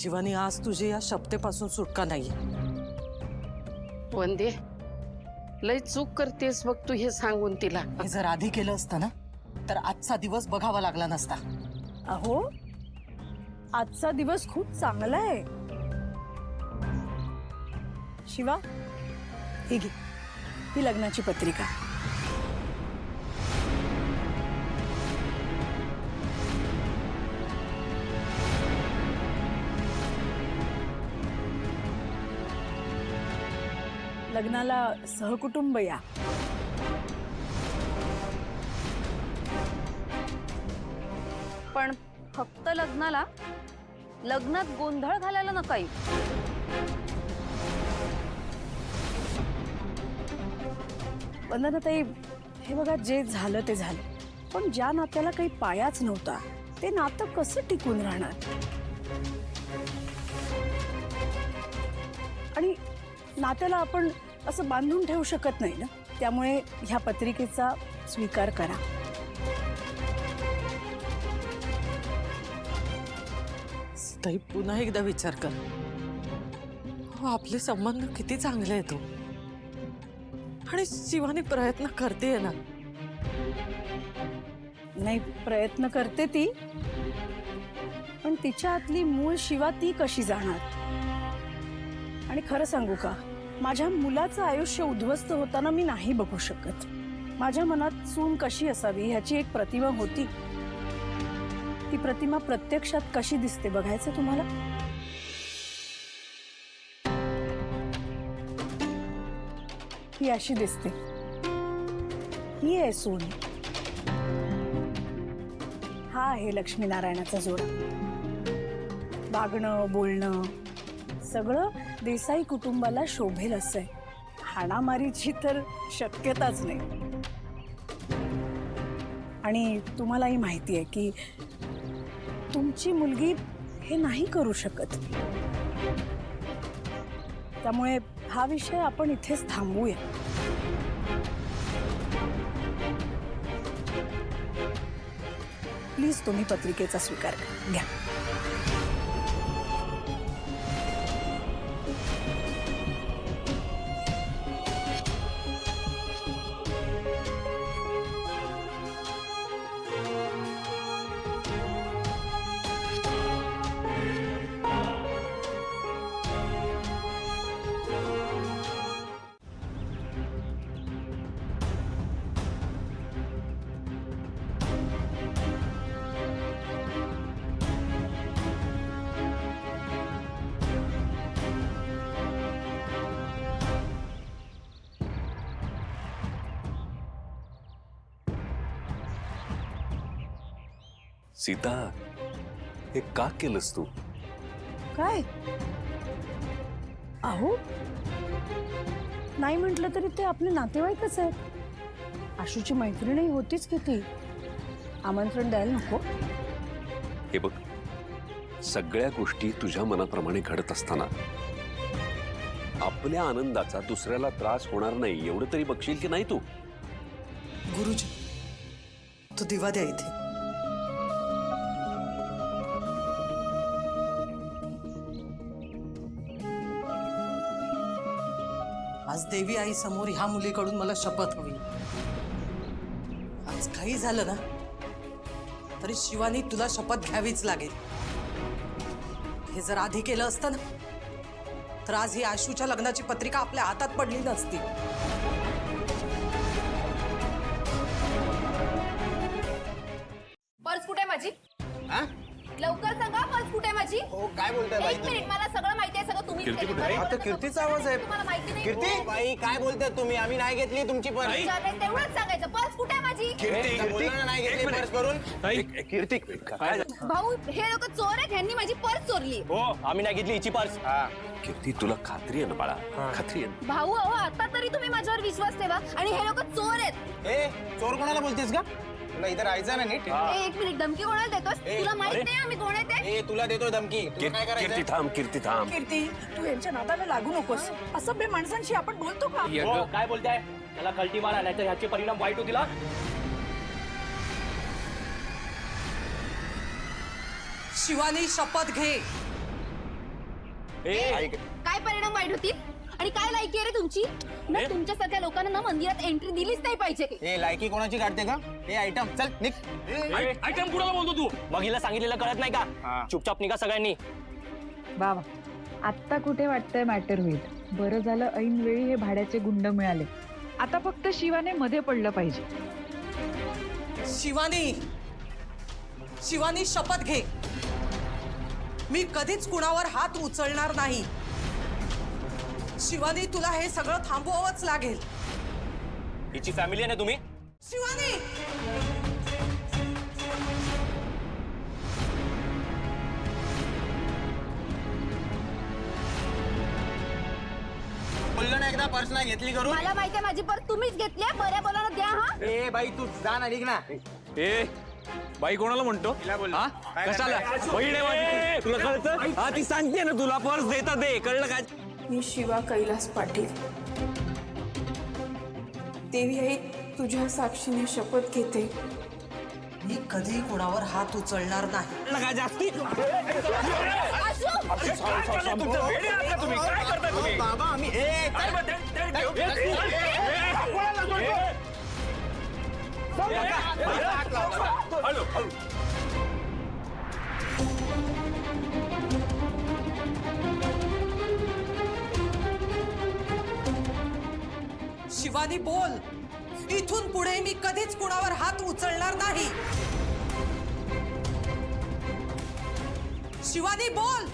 शिवानी, आज तुझी या शपथेपासून सुटका नाहीये. वंदे, लय चूक करतेस बघ तू हे सांगून तिला. हे जर आधी केलं असतं ना तर आजचा दिवस बघावा लागला नसता. अहो, आजचा दिवस खूप चांगला आहे. शिवा, ही घे, ही लग्नाची पत्रिका. लग्नाला सहकुटुंब या. पण फक्त लग्नाला, लग्नात गोंधळ घालायला नका येऊ. वंदनाताई, हे बघा, जे झालं ते झालं, पण ज्या नात्याला काही पायाच नव्हता ते नातं कसं टिकून राहणार? आणि नात्याला आपण असं बांधून ठेवू शकत नाही ना. त्यामुळे ह्या पत्रिकेचा स्वीकार करा. ताई, पुन्हा एकदा विचार कर. हो, आपले संबंध किती चांगले आहेत. आणि शिवानी प्रयत्न करते ना. नाही, प्रयत्न करते ती, पण तिच्या आतली मूळ शिवा ती कशी जाणार? आणि खरं सांगू का, माझ्या मुलाचं आयुष्य उद्ध्वस्त होताना मी नाही बघू शकत. माझ्या मनात सून कशी असावी ह्याची एक प्रतिमा होती. ती प्रतिमा प्रत्यक्षात कशी दिसते बघायचं तुम्हाला? ही अशी दिसते. ही आहे सून. हा आहे लक्ष्मीनारायणाचा जोडा. वागणं बोलणं सगळं देसाई कुटुंबाला शोभेल असं आहे. हाणामारीची तर शक्यताच नाही. आणि तुम्हालाही माहिती आहे की तुमची मुलगी हे नाही करू शकत. त्यामुळे हा विषय आपण इथेच थांबवूया. प्लीज तुम्ही पत्रिकेचा स्वीकार घ्या. सीता, हे का केलंस तू? काय? अहो, नाही म्हटलं तरी ते आपले नातेवाईकच आहेत. आशूची मैत्रीणही होतीच किती. आमंत्रण द्यायला नको? हे बघ, सगळ्या गोष्टी तुझ्या मनाप्रमाणे घडत असताना आपल्या आनंदाचा दुसऱ्याला त्रास होणार नाही एवढं तरी बघशील की नाही तू? गुरुजी, तो दिवा द्या इथे. आज देवी आई समोर ह्या मुलीकडून मला शपथ हवी. आज काही झालं ना तरी शिवानी तुला शपथ घ्यावीच लागेल. हे जर आधी केलं असतं ना तर आज ही आशूच्या लग्नाची पत्रिका आपल्या हातात पडली नसती. पर्स कुठे माझी? लवकर सांगा, पर्स कुठे माझी? हो, काय बोलताय बाई? एक मिनिट, मला सगळं माहिती आहे. सगळं तुम्हीच कीर्ती केलं. कुठे आहे? आता कीर्तीचा आवाज आहे. तुम्हाला माहिती नाही? कीर्ती, बाई काय बोलताय तुम्ही? आम्ही नाही घेतली तुमची पर्स. विचारलंय तेवढंच सांगायचं. पर्स कुठे आहे माझी? बोललो नाही घेतली पर्स करून. कीर्ती, काय भाऊ, हे लोक चोर आहेत. ह्यांनी माझी पर्स चोरली. हो, आम्ही नाही घेतली हिची पर्स. कीर्ती, तुला खात्री आहे ना बाळा? खात्री आहे ना? भाऊ, अहो, आता तरी तुम्ही माझ्यावर विश्वास ठेवा. आणि हे लोक चोर आहेत. ए, चोर कोणाला बोलतेस का? तुला इथं राहायचं ना नीट. एक मिनिट, धमकी कोणाला देतोस? तुला माहित नाही आम्ही कोण आहे ते? ए, तुला देतोय धमकी. तुला काय कीर्ती करायचं? थांब, कीर्ती थांब. कीर्ती, तू यांच्या नादाला लागू नकोस. असभ्य माणसांशी आपण बोलतो का? हो, काय बोलताय? त्याला कल्टी मारा, नाहीतर ह्याचे परिणाम वाईट होतील. शिवानी, शपथ घे. काय परिणाम वाईट होतील आणि काय लायकी आहे रे तुमची ना तुमच्यासारख्या लोकांना ना मंदिरात एंट्री दिलीच नाही पाहिजे ए लायकी कोणाची काढते का ए आयटम चल निघ आयटम कुणाला बोलतो तू मग हिला सांगितलेलं कळत नाही का चुपचाप निघा सगळ्यांनी वा वा आत्ता कुठे वाटतंय मॅटर होईल बरं झालं ऐन वेळी हे भाड्याचे गुंड मिळाले आता फक्त शिवाने मध्ये पडलं पाहिजे शिवानी शपथ घे मी कधीच कुणावर हात उचलणार नाही शिवानी तुला हे सगळं थांबवावंच लागेल हिची फॅमिली आहे ना तुम्ही शिवानी बोललो ना एकदा पर्स नाही घेतली करून मला माहिती आहे माझी पर्स तुम्हीच घेतली आहे. बऱ्या बोलायला द्या हा ए बाई तू जा ना निघ ना ए बाई कोणाला म्हणतो तिला बोल. हा? काय कशाला करताय? बहीण आहे माझी. तुला कळतं हा ती सांगते ना तुला पर्स देता दे कळलं काय मी शिवा कैलास पाटील देवी आई तुझ्या साक्षीने शपथ घेते मी कधी कुणावर हात उचलणार नाही कळलं काय जास्ती तुम्ही काय करताय तुम्ही बाबा आम्ही ए शिवानी बोल इथून पुढे मी कधीच कुणावर हात उचलणार नाही शिवानी बोल